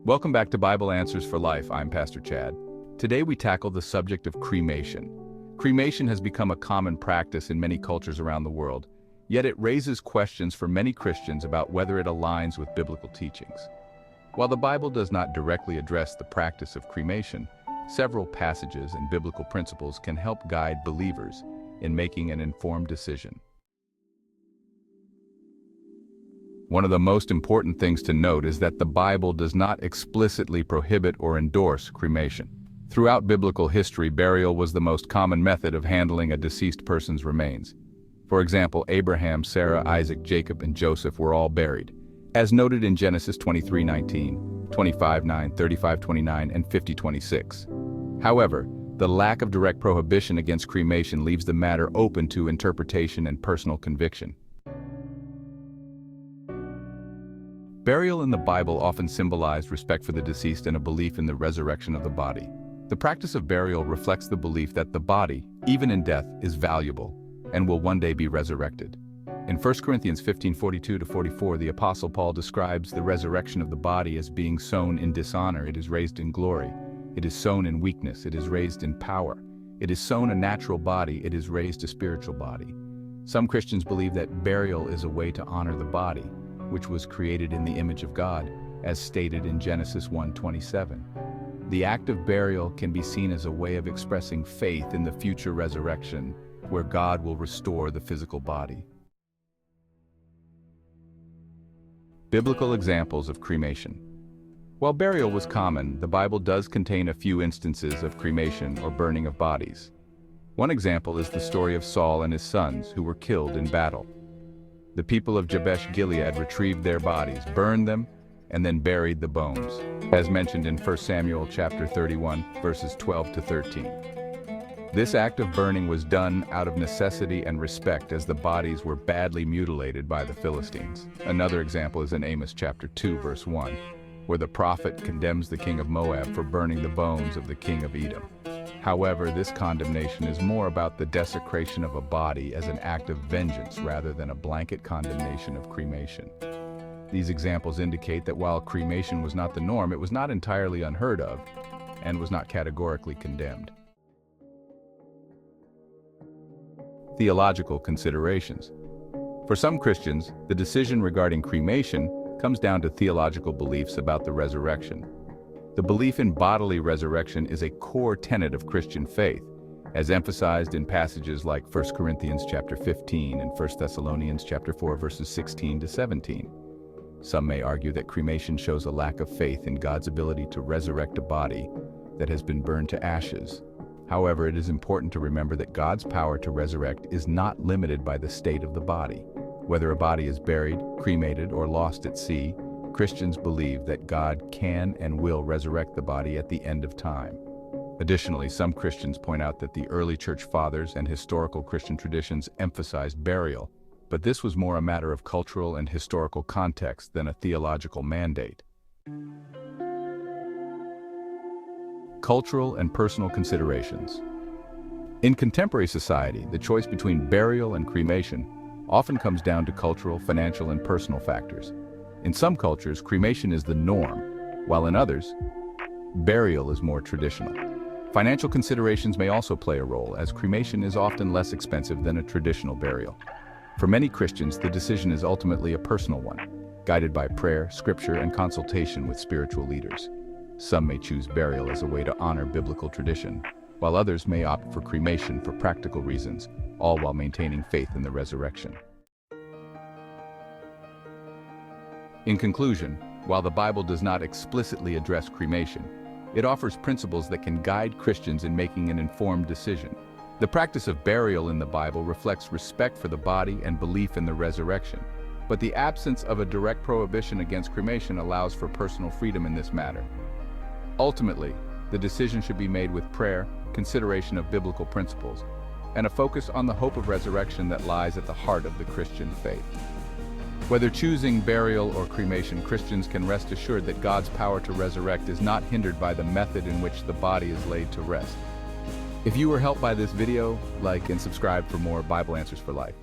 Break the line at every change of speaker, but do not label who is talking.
Welcome back to Bible Answers for Life. I'm Pastor Chad. Today we tackle the subject of cremation. Cremation has become a common practice in many cultures around the world, yet it raises questions for many Christians about whether it aligns with biblical teachings. While the Bible does not directly address the practice of cremation, several passages and biblical principles can help guide believers in making an informed decision. One of the most important things to note is that the Bible does not explicitly prohibit or endorse cremation. Throughout biblical history, burial was the most common method of handling a deceased person's remains. For example, Abraham, Sarah, Isaac, Jacob, and Joseph were all buried, as noted in Genesis 23:19, 25:9, 35:29, and 50:26. However, the lack of direct prohibition against cremation leaves the matter open to interpretation and personal conviction. Burial in the Bible often symbolized respect for the deceased and a belief in the resurrection of the body. The practice of burial reflects the belief that the body, even in death, is valuable and will one day be resurrected. In 1 Corinthians 15:42-44, the Apostle Paul describes the resurrection of the body as being sown in dishonor, it is raised in glory. It is sown in weakness, it is raised in power. It is sown a natural body, it is raised a spiritual body. Some Christians believe that burial is a way to honor the body, which was created in the image of God, as stated in Genesis 1:27. The act of burial can be seen as a way of expressing faith in the future resurrection, where God will restore the physical body. Biblical examples of cremation. While burial was common, the Bible does contain a few instances of cremation or burning of bodies. One example is the story of Saul and his sons who were killed in battle. The people of Jabesh Gilead retrieved their bodies, burned them, and then buried the bones, as mentioned in 1 Samuel chapter 31, verses 12-13. This act of burning was done out of necessity and respect, as the bodies were badly mutilated by the Philistines. Another example is in Amos chapter 2, verse 1, where the prophet condemns the king of Moab for burning the bones of the king of Edom. However, this condemnation is more about the desecration of a body as an act of vengeance rather than a blanket condemnation of cremation. These examples indicate that while cremation was not the norm, it was not entirely unheard of and was not categorically condemned. Theological considerations. For some Christians, the decision regarding cremation comes down to theological beliefs about the resurrection. The belief in bodily resurrection is a core tenet of Christian faith, as emphasized in passages like 1 Corinthians chapter 15 and 1 Thessalonians chapter 4 verses 16-17. Some may argue that cremation shows a lack of faith in God's ability to resurrect a body that has been burned to ashes. However, it is important to remember that God's power to resurrect is not limited by the state of the body. Whether a body is buried, cremated, or lost at sea, Christians believe that God can and will resurrect the body at the end of time. Additionally, some Christians point out that the early church fathers and historical Christian traditions emphasized burial, but this was more a matter of cultural and historical context than a theological mandate. Cultural and personal considerations. In contemporary society, the choice between burial and cremation often comes down to cultural, financial, and personal factors. In some cultures, cremation is the norm, while in others, burial is more traditional. Financial considerations may also play a role, as cremation is often less expensive than a traditional burial. For many Christians, the decision is ultimately a personal one, guided by prayer, scripture, and consultation with spiritual leaders. Some may choose burial as a way to honor biblical tradition, while others may opt for cremation for practical reasons, all while maintaining faith in the resurrection. In conclusion, while the Bible does not explicitly address cremation, it offers principles that can guide Christians in making an informed decision. The practice of burial in the Bible reflects respect for the body and belief in the resurrection, but the absence of a direct prohibition against cremation allows for personal freedom in this matter. Ultimately, the decision should be made with prayer, consideration of biblical principles, and a focus on the hope of resurrection that lies at the heart of the Christian faith. Whether choosing burial or cremation, Christians can rest assured that God's power to resurrect is not hindered by the method in which the body is laid to rest. If you were helped by this video, like and subscribe for more Bible Answers for Life.